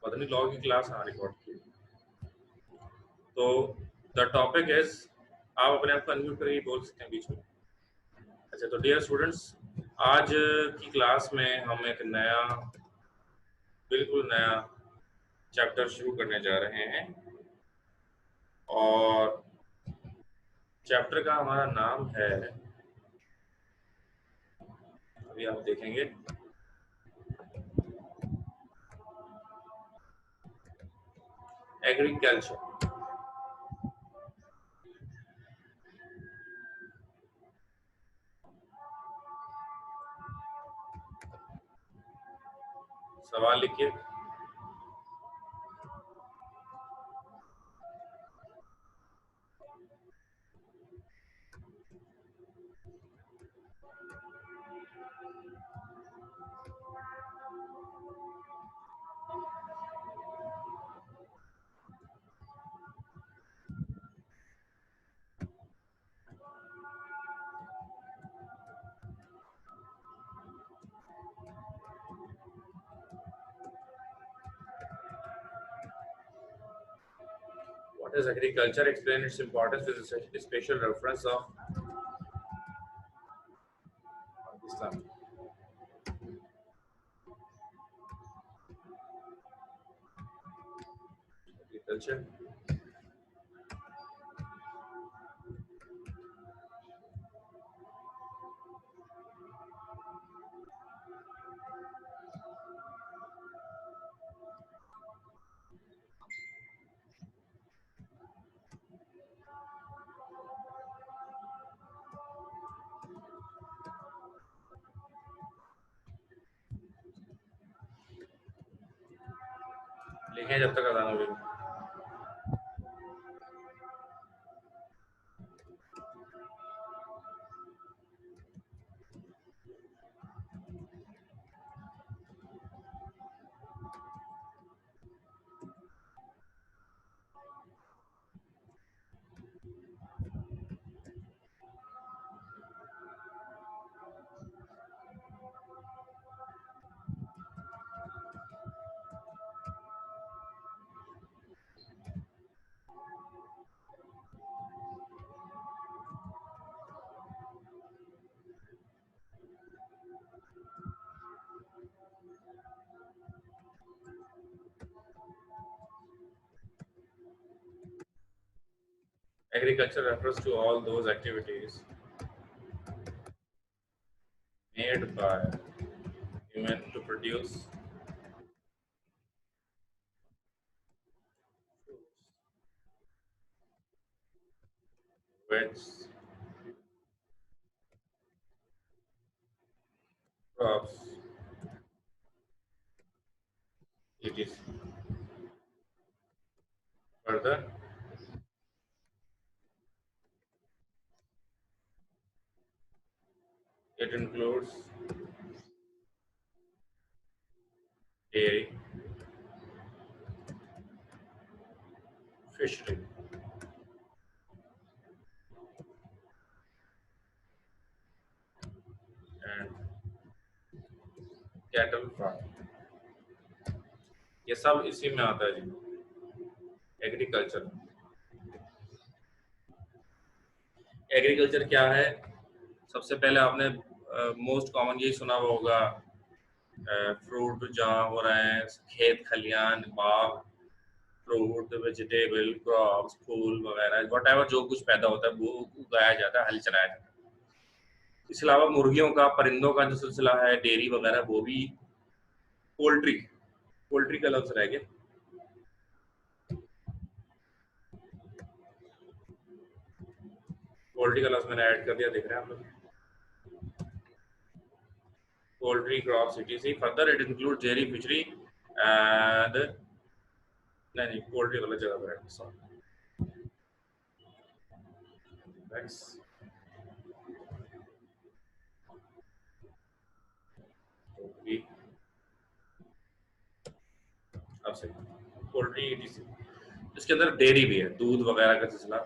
पता नहीं लॉ की क्लास रिकॉर्ड की। तो द टॉपिक इज, आप अपने आप को अनम्यूट करके बोल सकते हैं बीच में। अच्छा, तो डियर स्टूडेंट्स, आज की क्लास में हम एक नया, बिल्कुल नया चैप्टर शुरू करने जा रहे हैं और चैप्टर का हमारा नाम है, अभी आप देखेंगे, एग्रीकल्चर। सवाल लिखिए। What is agriculture? Explain its importance with a special reference of Pakistan. Agriculture. लिखें जब तक आसान हो। Agriculture refers to all those activities made by human to produce fruits, crops, etc. Further, it includes dairy, fishery, and cattle farming. ये सब इसी में आता है जी, एग्रीकल्चर। एग्रीकल्चर क्या है? सबसे पहले आपने मोस्ट कॉमन यही सुना हुआ होगा, फ्रूट जहाँ हो रहे हैं, खेत खलियान बाग, फ्रूट वेजिटेबल क्रॉप्स फूल वगैरह वट जो कुछ पैदा होता है वो उगाया जाता है, हल चलाया जाता है। इसके अलावा मुर्गियों का, परिंदों का जो सिलसिला है, डेयरी वगैरह, वो भी पोल्ट्री, पोल्ट्री का लफ्ज रह गया। पोल्ट्री का लफ्ज मैंने ऐड कर दिया, देख रहे हैं आप लोग। Poultry crops etc. Further it include dairy fishery and, नहीं पोल्ट्री वाला जगह पर है, सॉरी। अब सही, पोल्ट्री etc. इसके अंदर डेयरी भी है, दूध वगैरह का सिलसिला,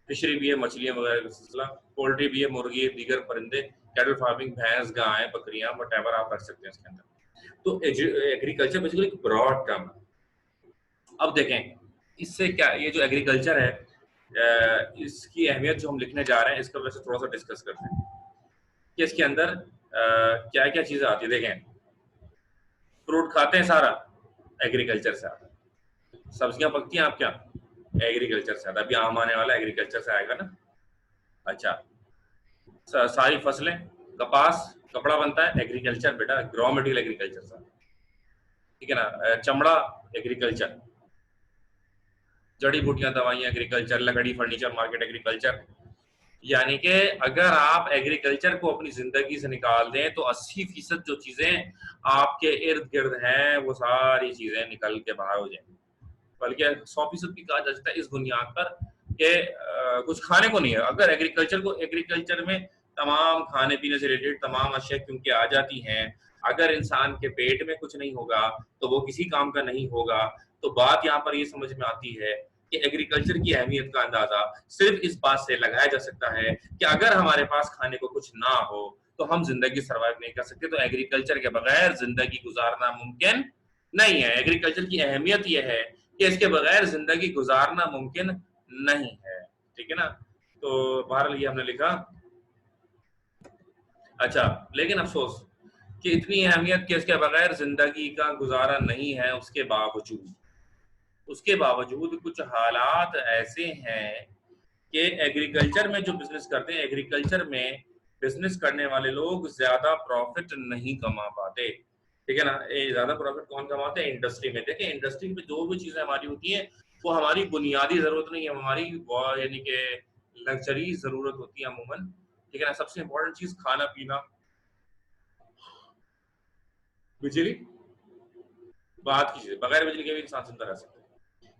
फिशरी भी है, मछलियां वगैरह का सिलसिला, पोल्ट्री भी है, मुर्गी, दीगर परिंदे, कैटल फार्मिंग, भैंस, गाय, बकरियां, वट एवर आप रख सकते हैं इसके अंदर। तो एग्रीकल्चर बेसिकली एक ब्रॉड टर्म है, अब देखें इससे क्या, ये जो एग्रीकल्चर है इसकी अहमियत जो हम लिखने जा रहे हैं इसका वैसे थोड़ा सा डिस्कस करते हैं कि इसके अंदर क्या क्या चीजें आती है। देखें, फ्रूट खाते हैं सारा एग्रीकल्चर से आता है, सब्जियां पकती हैं आप क्या एग्रीकल्चर से आता है, अभी आम आने वाला एग्रीकल्चर से आएगा ना। अच्छा, सारी फसलें, कपास, कपड़ा बनता है एग्रीकल्चर बेटा, रॉ मटेरियल एग्रीकल्चर से, ठीक है ना। चमड़ा एग्रीकल्चर, जड़ी बूटियां, दवाइयां एग्रीकल्चर, लकड़ी, फर्नीचर मार्केट एग्रीकल्चर। यानी कि अगर आप एग्रीकल्चर को अपनी जिंदगी से निकाल दें तो 80% जो चीजें आपके इर्द गिर्द हैं वो सारी चीजें निकल के बाहर हो जाएंगी। बल्कि 100% भी कहा जा सकता है इस बुनियाद पर कि कुछ खाने को नहीं है। अगर एग्रीकल्चर में तमाम खाने पीने से रिलेटेड तमाम अशिया क्योंकि आ जाती हैं, अगर इंसान के पेट में कुछ नहीं होगा तो वो किसी काम का नहीं होगा। तो बात यहाँ पर ये समझ में आती है कि एग्रीकल्चर की अहमियत का अंदाजा सिर्फ इस बात से लगाया जा सकता है कि अगर हमारे पास खाने को कुछ ना हो तो हम जिंदगी सर्वाइव नहीं कर सकते। तो एग्रीकल्चर के बगैर जिंदगी गुजारना मुमकिन नहीं है। एग्रीकल्चर की अहमियत यह है कि इसके बगैर जिंदगी गुजारना मुमकिन नहीं है, ठीक है ना। तो बहरहाल ये हमने लिखा। अच्छा, लेकिन अफसोस कि इतनी अहमियत कि इसके बगैर जिंदगी का गुजारा नहीं है, उसके बावजूद कुछ हालात ऐसे हैं कि एग्रीकल्चर में जो बिजनेस करते हैं, एग्रीकल्चर में बिजनेस करने वाले लोग ज्यादा प्रॉफिट नहीं कमा पाते, ठीक है ना। ज्यादा प्रॉफिट कौन कमाते हैं? इंडस्ट्री में। देखिए इंडस्ट्री में जो भी चीजें हमारी होती हैं वो हमारी बुनियादी जरूरत नहीं है, हमारी यानी कि लग्जरी जरूरत होती है अमूमन, ठीक है ना। सबसे इंपॉर्टेंट चीज खाना पीना, बिजली, बात की चीजें, बगैर बिजली के भी इंसान जिंदा रह सकता है।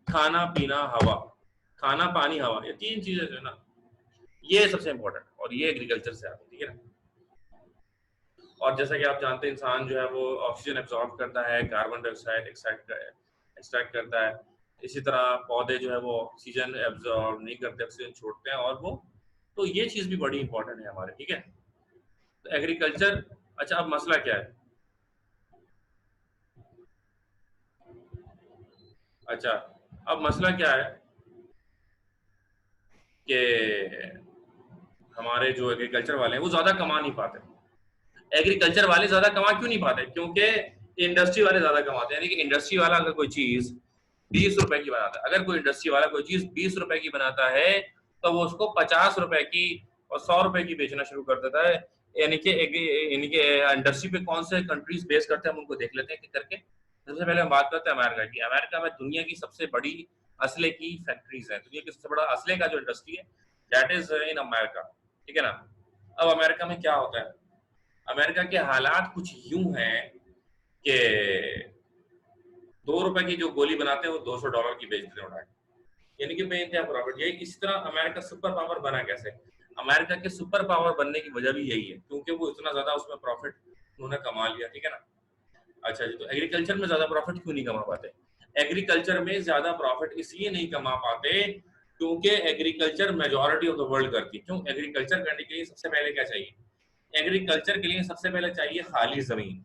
खाना पीना हवा, खाना पानी हवा, ये तीन चीजें जो है ना ये सबसे इंपॉर्टेंट, और ये एग्रीकल्चर से आती है, ठीक है ना। और जैसा कि आप जानते हैं इंसान जो है वो ऑक्सीजन एब्जॉर्ब करता है, कार्बन डाइऑक्साइड एक्सट्रैक्ट करता है। इसी तरह पौधे जो है वो ऑक्सीजन एब्जॉर्ब नहीं करते, ऑक्सीजन छोड़ते हैं, और वो तो ये चीज भी बड़ी इंपॉर्टेंट है हमारे, ठीक है। तो एग्रीकल्चर, अच्छा अब मसला क्या है? अच्छा, अब मसला क्या है कि हमारे जो एग्रीकल्चर वाले हैं वो ज्यादा कमा नहीं पाते। एग्रीकल्चर वाले ज्यादा कमा क्यों नहीं पाते? क्योंकि इंडस्ट्री वाले ज्यादा कमाते हैं। यानी कि इंडस्ट्री वाला अगर कोई चीज 20 रुपए की बनाता है, अगर कोई इंडस्ट्री वाला कोई चीज 20 रुपए की बनाता है तो वो उसको 50 रुपए की और 100 रुपए की बेचना शुरू कर देता है। यानी कि इंडस्ट्री पे कौन से कंट्रीज बेस करते हैं हम उनको देख लेते हैं करके। सबसे पहले हम बात करते हैं अमेरिका की। अमेरिका में दुनिया की सबसे बड़ी असले की फैक्ट्रीज है, दुनिया की सबसे बड़ा असले का जो इंडस्ट्री है दैट इज इन अमेरिका, ठीक है ना। अब अमेरिका में क्या होता है? अमेरिका के हालात कुछ यूं हैं कि 2 रुपए की जो गोली बनाते हैं वो $200 की बेचते हैं उड़ा के। यानी कि बेइंतहा प्रॉफिट। ये इस तरह अमेरिका सुपर पावर बना कैसे? अमेरिका के सुपर पावर बनने की वजह भी यही है क्योंकि वो इतना ज्यादा उसमें प्रॉफिट उन्होंने कमा लिया, ठीक है ना। अच्छा जी, तो एग्रीकल्चर में ज्यादा प्रॉफिट क्यों नहीं कमा पाते? एग्रीकल्चर में ज्यादा प्रॉफिट इसलिए नहीं कमा पाते क्योंकि agriculture majority of the world करती है। क्यों? एग्रीकल्चर करने के लिए सबसे पहले क्या चाहिए? एग्रीकल्चर के लिए सबसे पहले चाहिए खाली जमीन।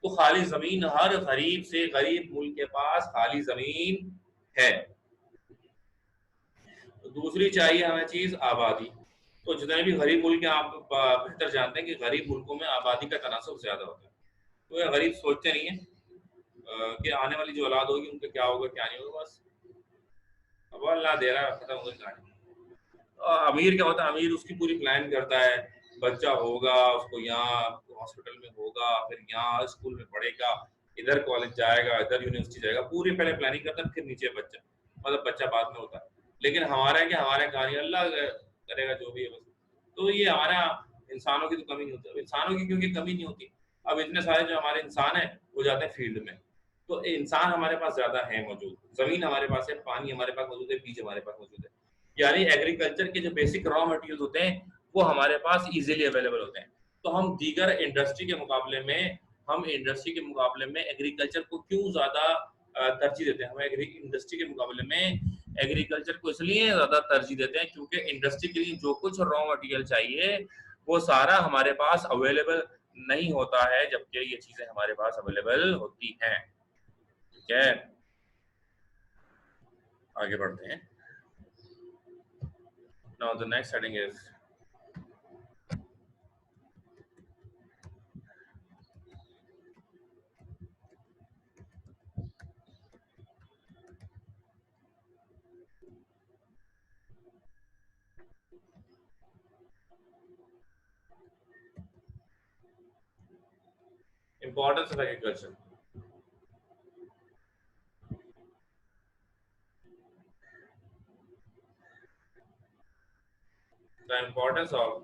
तो खाली जमीन हर गरीब से गरीब मुल्क के पास खाली जमीन है। तो दूसरी चाहिए हमें चीज आबादी। तो जितने भी गरीब मुल्क हैं आप बेहतर जानते हैं कि गरीब मुल्कों में आबादी का तनासुब ज्यादा होता है। तो ये गरीब सोचते नहीं है कि आने वाली जो औलाद होगी उनका क्या होगा क्या नहीं होगा, बस अब अल्लाह दे रहा है, खत्म हो गई कहानी। अमीर क्या होता है? अमीर उसकी पूरी प्लान करता है, बच्चा होगा उसको यहाँ हॉस्पिटल में होगा, फिर यहाँ स्कूल में पढ़ेगा, इधर कॉलेज जाएगा, इधर यूनिवर्सिटी जाएगा, पूरी पहले प्लानिंग करता है, फिर नीचे बच्चा, मतलब बच्चा बाद में होता है। लेकिन हमारा क्या, हमारे कहानी अल्लाह करेगा जो भी है बस। तो ये हमारा इंसानों की तो कमी नहीं होती। इंसानों की क्योंकि कमी नहीं होती, अब इतने सारे जो हमारे इंसान है वो जाते हैं फील्ड में। तो इंसान हमारे पास ज्यादा है मौजूद, जमीन हमारे पास है, पानी हमारे पास मौजूद है, बीज हमारे पास मौजूद है। यानी एग्रीकल्चर के जो बेसिक रॉ मटेरियल होते हैं वो हमारे पास इजीली अवेलेबल होते हैं। तो हम दीगर इंडस्ट्री के मुकाबले में, एग्रीकल्चर को क्यों ज्यादा तरजीह देते हैं? हम इंडस्ट्री के मुकाबले में एग्रीकल्चर को इसलिए ज्यादा तरजीह देते हैं क्योंकि इंडस्ट्री के लिए जो कुछ रॉ मटेरियल चाहिए वो सारा हमारे पास अवेलेबल नहीं होता है, जबकि ये चीजें हमारे पास अवेलेबल होती हैं, ठीक है। आगे बढ़ते हैं। Now the next heading is importance of agriculture. The importance of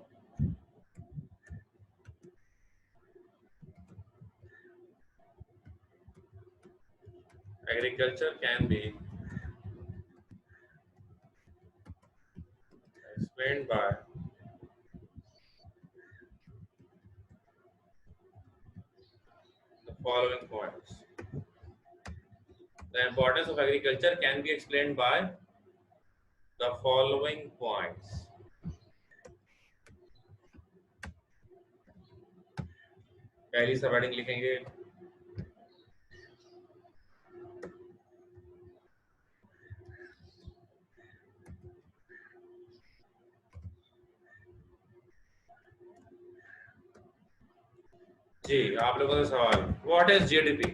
agriculture can be explained by the following points. The importance of agriculture can be explained by the following points. पहली सब heading लिखेंगे जी। आप लोगों का सवाल, what is GDP?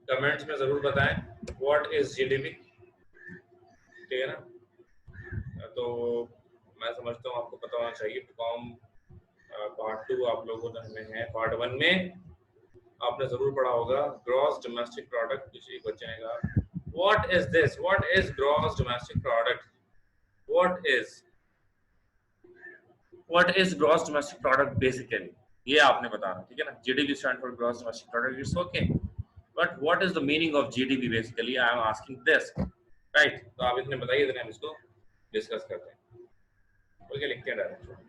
Comments में जरूर बताएं व्हाट इज जीडीपी, ठीक है ना। तो मैं समझता हूँ आपको पता होना चाहिए। कॉम पार्ट 2 आप लोगों में है। पार्ट 1 में आपने जरूर पढ़ा होगा ग्रॉस डोमेस्टिक प्रोडक्ट। किसी बच्चे ने कहा what is this, what is gross domestic product, what is gross domestic product basically, ये आपने बताना, ठीक है ना। GDP stand for gross domestic product, it's okay, but what is the meaning of GDP basically, I am asking this, right. तो आप इतने बताइए, इतने हम इसको डिस्कस करते हैं। ओके, लिखते हैं direct.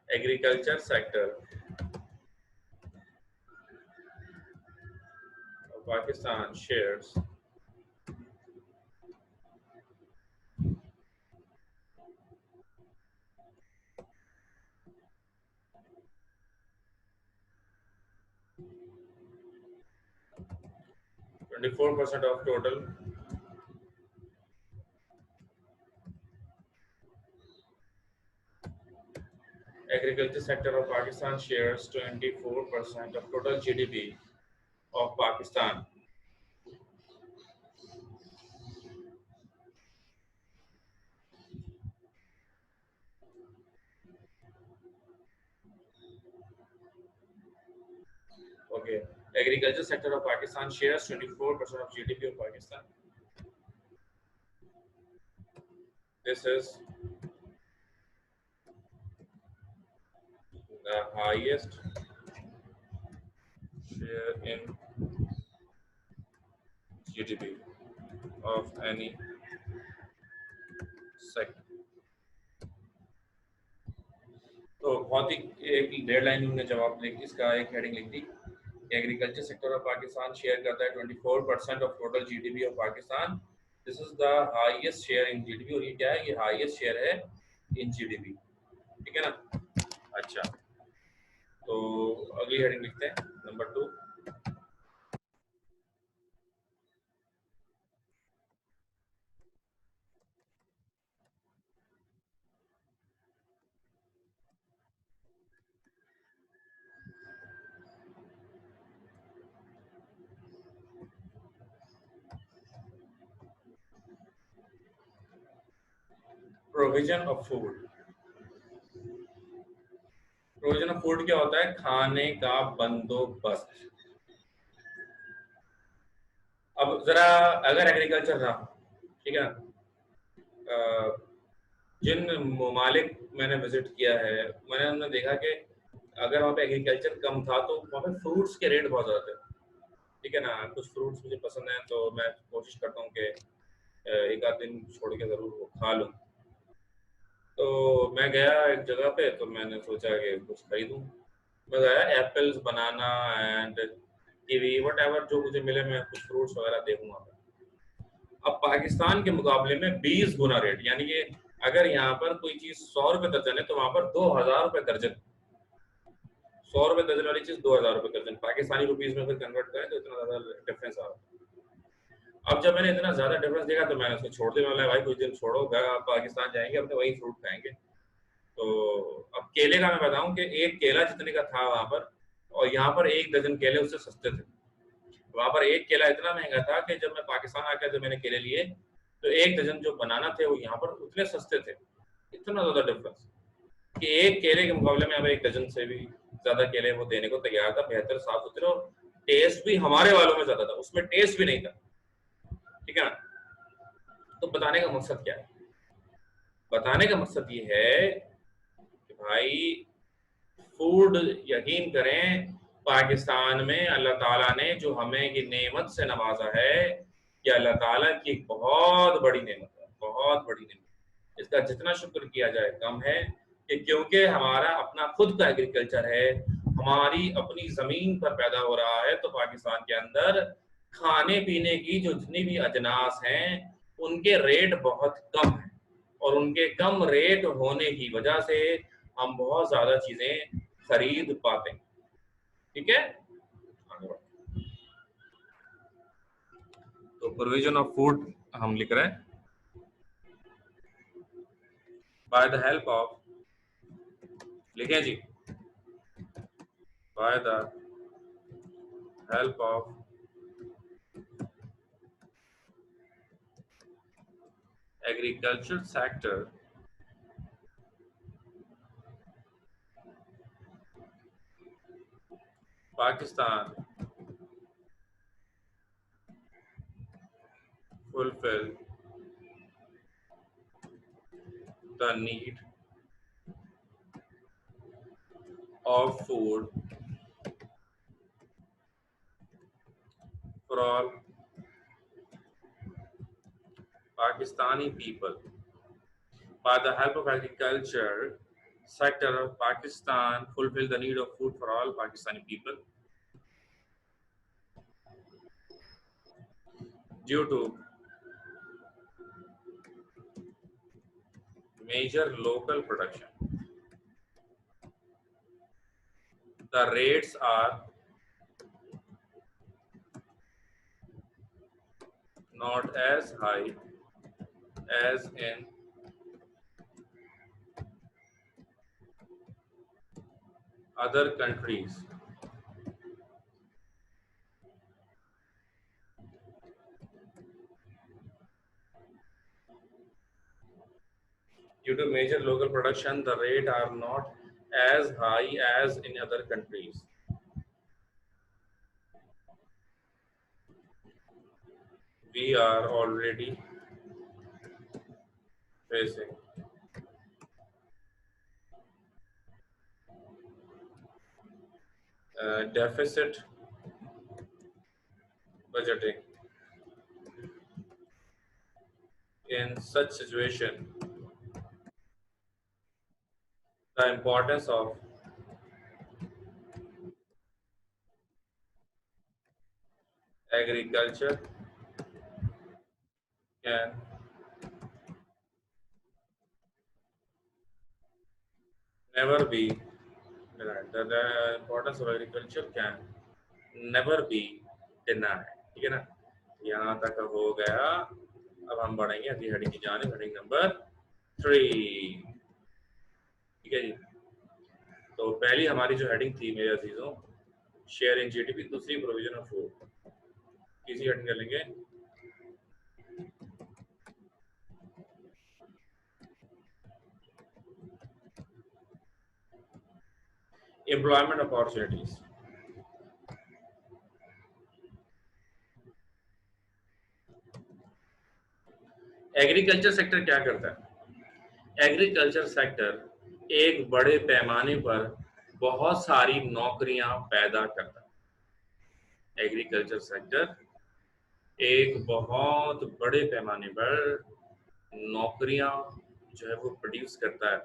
Agriculture sector of Pakistan shares 24% of total agriculture sector of Pakistan shares 24% of total GDP of Pakistan. Okay, agriculture sector of Pakistan shares 24% of GDP of Pakistan. This is the highest share in GDP of any sector. तो बहुत ही एक डेढ़ line उन्होंने जवाब लिख, इसका एक heading लिख दी। Agriculture sector of Pakistan share करता है 24% of total GDP of Pakistan. This is the highest share in GDP, और ये क्या है, ये हाईएस्ट शेयर है इन जीडीपी, ठीक है ना। अच्छा, तो अगली हेडिंग लिखते हैं, number 2। Provision of food. Provision of food क्या होता है? खाने का बंदोबस्त। अब जरा अगर एग्रीकल्चर था, ठीक है ना, जिन ममालिक मैंने विजिट किया है, मैंने देखा कि अगर वहाँ पे एग्रीकल्चर कम था तो वहाँ पे फ्रूट्स के रेट बहुत ज़्यादा थे, ठीक है ना। कुछ फ्रूट्स मुझे पसंद हैं तो मैं कोशिश करता हूँ कि एक आध दिन छोड़ के ज़रूर वो खा लूँ। तो मैं गया एक जगह पे, तो मैंने सोचा कि कुछ खरीदूँ। मैं गया, apples, banana and kiwi, what जो मुझे मिले, मैं कुछ फ्रूट्स वगैरह देखूँ वहाँ पे। अब पाकिस्तान के मुकाबले में 20 गुना रेट, यानी कि अगर यहाँ पर कोई चीज़ 100 रुपये दर्जन है तो वहाँ पर 2000 रुपये दर्जन। 100 रुपए दर्जन वाली चीज 2000 रुपए दर्जन, पाकिस्तानी रुपीज में फिर कन्वर्ट करें तो इतना ज्यादा डिफरेंस आ रहा है। अब जब मैंने इतना ज्यादा डिफरेंस देखा तो मैंने उसको छोड़ दिया। मैंने भाई कुछ दिन छोड़ो, पाकिस्तान जाएंगे अपने वही फ्रूट खाएंगे। तो अब केले का मैं बताऊं कि एक केला जितने का था वहां पर, और यहाँ पर एक दर्जन केले उससे सस्ते थे। वहां पर एक केला इतना महंगा था कि जब मैं पाकिस्तान आकर जब मैंने केले लिए तो एक दर्जन जो बनाना थे वो यहाँ पर उतने सस्ते थे। इतना ज्यादा डिफरेंस कि एक केले के मुकाबले में अब एक दर्जन से भी ज्यादा केले वो देने को तैयार था, बेहतर, साफ सुथरे, और टेस्ट भी हमारे वालों में ज्यादा था, उसमें टेस्ट भी नहीं था। ठीक है ना। तो बताने का मकसद क्या है? बताने का मकसद ये है कि भाई फूड, यकीन करें, पाकिस्तान में अल्लाह ताला ने जो हमें की नेमत से नवाजा है, कि अल्लाह ताला की एक बहुत बड़ी नेमत है, बहुत बड़ी नेमत। इसका जितना शुक्र किया जाए कम है, कि क्योंकि हमारा अपना खुद का एग्रीकल्चर है, हमारी अपनी जमीन पर पैदा हो रहा है। तो पाकिस्तान के अंदर खाने पीने की जो जितनी भी अजनास हैं उनके रेट बहुत कम है, और उनके कम रेट होने की वजह से हम बहुत ज्यादा चीजें खरीद पाते हैं। ठीक है, आगे बढ़ते हैं। तो प्रोविजन ऑफ फूड हम लिख रहे हैं, बाय द हेल्प ऑफ, लिखें जी, by the help of agriculture sector, Pakistan fulfill the need of food for all Pakistani people. By the help of agriculture sector of Pakistan, fulfill the need of food for all Pakistani people due to major local production. The rates are not as high as in other countries due to major local production. The rate are not as high as in other countries. We are already facing deficit budgeting. In such situation, the importance of agriculture can never be denied. The importance of agriculture can never be denied. ठीक है ना, यहाँ तक हो गया। अब हम बढ़ेंगे अगली हेडिंग की जानिब, हेडिंग नंबर 3। ठीक है जी। तो पहली हमारी जो हेडिंग थी मेरे अजीजों, शेयर इन जीडीपी, दूसरी प्रोविजन ऑफ फूड। तीसरी हेडिंग कर लेंगे एम्प्लॉयमेंट अपॉर्चुनिटीज। एग्रीकल्चर सेक्टर क्या करता है? एग्रीकल्चर सेक्टर एक बड़े पैमाने पर बहुत सारी नौकरियां पैदा करता है। एग्रीकल्चर सेक्टर एक बहुत बड़े पैमाने पर नौकरियां जो है वो प्रोड्यूस करता है।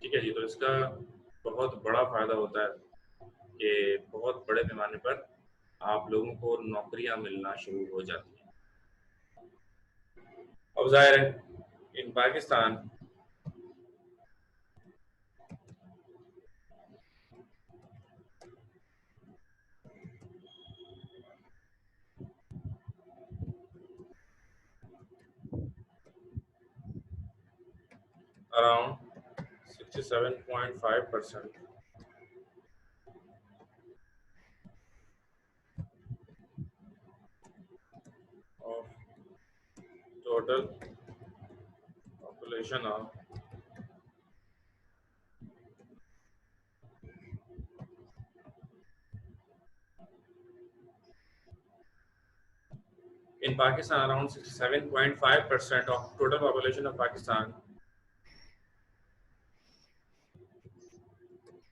ठीक है जी। तो इसका बहुत बड़ा फायदा होता है कि बहुत बड़े पैमाने पर आप लोगों को नौकरियां मिलना शुरू हो जाती हैं। अब जाहिर है इन around 67.5% of total population of in Pakistan, around 67.5% of total population of Pakistan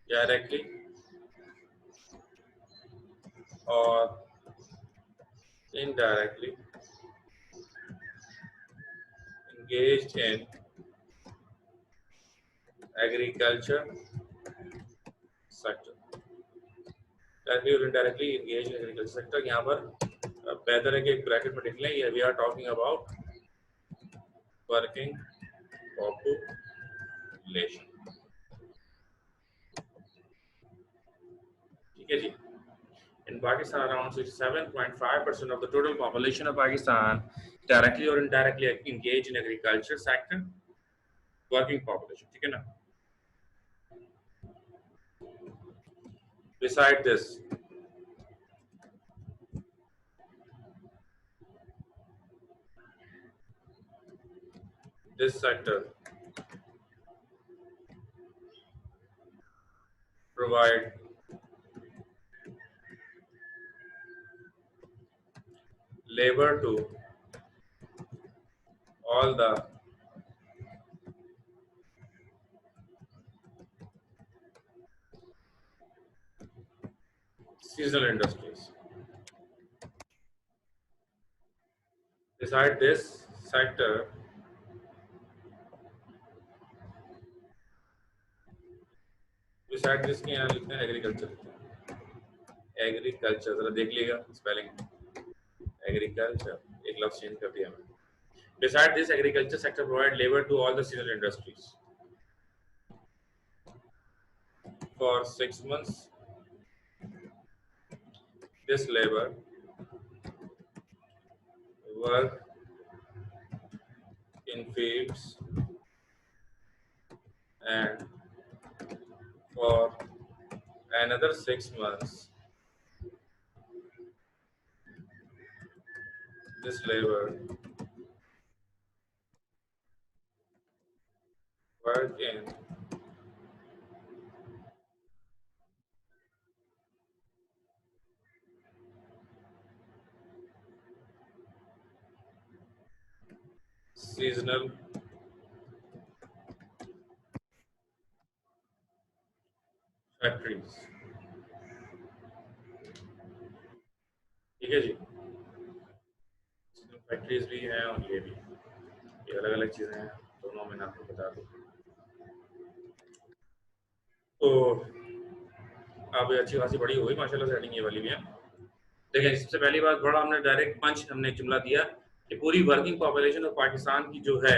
directly or indirectly engaged in agriculture sector. Directly or indirectly engaged in agriculture sector. यहाँ पर बेहतर है कि एक ब्रैकेट में लिख लें. We are talking about working population. ठीक है जी. In Pakistan, around 67.5% of the total population of Pakistan directly or indirectly engaged in agriculture sector. Working population. ठीक है ना. Beside this, this sector provide labor to all the seasonal industries. Beside this sector, beside this के यहाँ लिखते हैं agriculture. Agriculture जरा देख लीजिएगा स्पेलिंग. एग्रीकल्चर एक लफ्ज चेंज कर दिया मैंने. Beside this, agriculture sector provide labor to all the seasonal industries. For 6 months, this labor work in fields, and for another 6 months, this labor work in seasonal factories. ठीक है जी. Factories भी हैं और ये भी, ये अलग अलग चीज़ें हैं. दोनों में आपको बता दूँ तो आप अच्छी खासी बड़ी हुई माशाल्लाह सेटिंग ये वाली भी है. देखिए सबसे पहली बात, बड़ा हमने डायरेक्ट पंच हमने जुमला दिया कि पूरी वर्किंग पॉपुलेशन ऑफ पाकिस्तान की जो है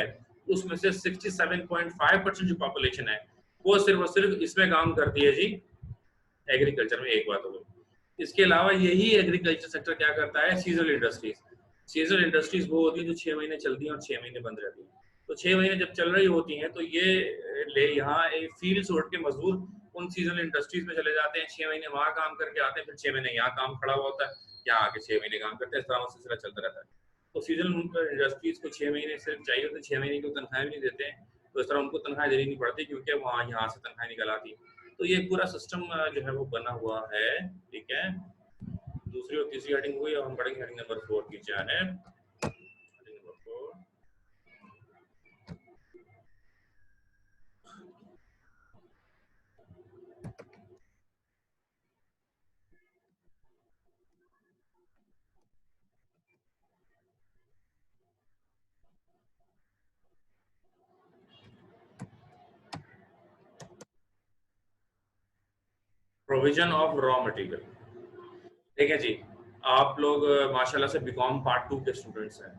उसमें से 67.5% जो पॉपुलेशन है वो सिर्फ और सिर्फ इसमें काम करती है जी, एग्रीकल्चर में. एक बात हो गई. इसके अलावा यही एग्रीकल्चर सेक्टर क्या करता है, सीजनल इंडस्ट्रीज. सीजनल इंडस्ट्रीज वो होती हैं जो 6 महीने चलती हैं और 6 महीने बंद रहती हैं. तो 6 महीने जब चल रही होती हैं तो ये ले यहाँ फील्ड छोड़ के मजदूर उन सीजनल इंडस्ट्रीज में चले जाते हैं. 6 महीने वहाँ काम करके आते हैं, फिर 6 महीने यहाँ काम खड़ा हुआ होता है, यहाँ आके 6 महीने काम करते हैं. इस तरह सिलसिला चलता रहता है. तो सीजनल इंडस्ट्रीज को 6 महीने सिर्फ चाहिए होते, 6 महीने की तनख्वाह भी नहीं देते हैं. तो इस तरह उनको तनख्वाह देनी नहीं पड़ती क्योंकि वहाँ यहाँ से तनख्वाह निकल आती है. तो ये पूरा सिस्टम जो है वो बना हुआ है. ठीक है. दूसरी और तीसरी हेडिंग हुई और हम बढ़ेंगे हेडिंग नंबर 4 की जानिब. Heading number 4, provision of raw material. ठीक है जी. आप लोग माशाल्लाह से बीकॉम पार्ट 2 के स्टूडेंट्स हैं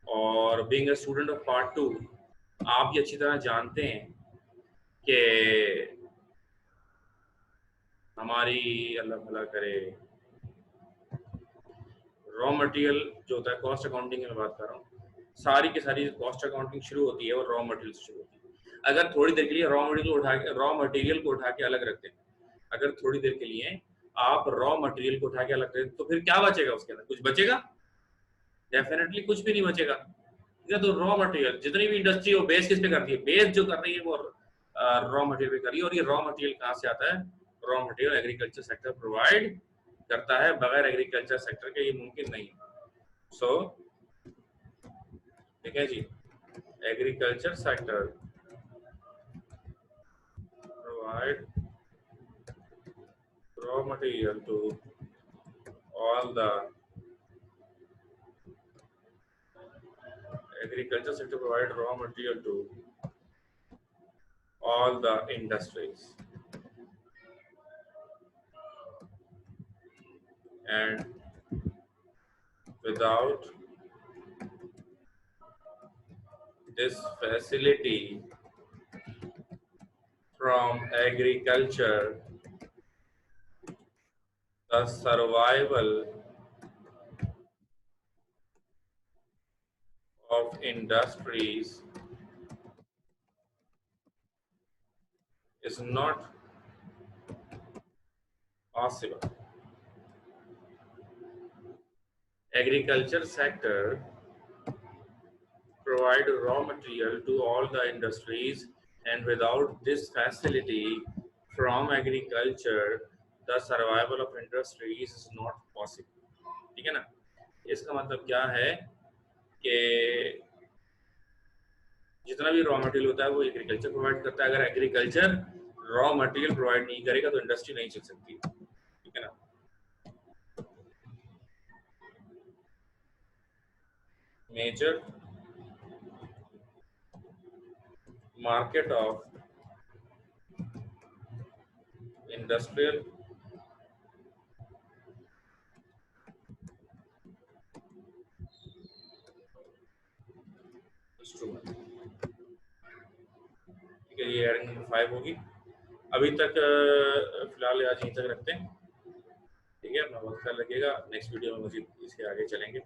और being a student of part 2 आप ये अच्छी तरह जानते हैं कि हमारी अल्लाह भला करे रॉ मटेरियल जो होता है, कॉस्ट अकाउंटिंग की मैं बात कर रहा हूँ, सारी की सारी कॉस्ट अकाउंटिंग शुरू होती है और रॉ मटेरियल से शुरू होती है. अगर थोड़ी देर के लिए रॉ मटेरियल को उठा के अलग रखते हैं, अगर थोड़ी देर के लिए आप रॉ मटेरियल को उठा के अलग रखते तो फिर क्या बचेगा उसके अंदर? कुछ बचेगा? डेफिनेटली कुछ भी नहीं बचेगा। ठीक है, तो रॉ मटेरियल जितनी भी इंडस्ट्री हो बेस किस पे करती है? बेस जो कर रही है वो रॉ मटेरियल पे कर रही है। और ये रॉ मटेरियल कहाँ से आता है? Raw material agriculture sector provide करता है, बगैर एग्रीकल्चर सेक्टर के ये मुमकिन नहीं है। सो ठीक है जी, agriculture sector provide raw material to all the agriculture sector provide raw material to all the industries, and without this facility from agriculture, the survival of industries is not possible. Agriculture sector provide raw material to all the industries, and without this facility from agriculture, the survival of industries is not possible. ठीक है ना? इसका मतलब क्या है कि जितना भी रॉ मटेरियल होता है वो एग्रीकल्चर प्रोवाइड करता है। अगर एग्रीकल्चर रॉ मटेरियल प्रोवाइड नहीं करेगा तो इंडस्ट्री नहीं चल सकती। ठीक है ना? Major market of industrial instrument. ठीक है, ये हेडिंग नंबर 5 होगी। अभी तक फिलहाल आज यहीं तक रखते हैं। ठीक है, अपना वक्त ख्याल रखिएगा। नेक्स्ट वीडियो में मजीद इसके आगे चलेंगे।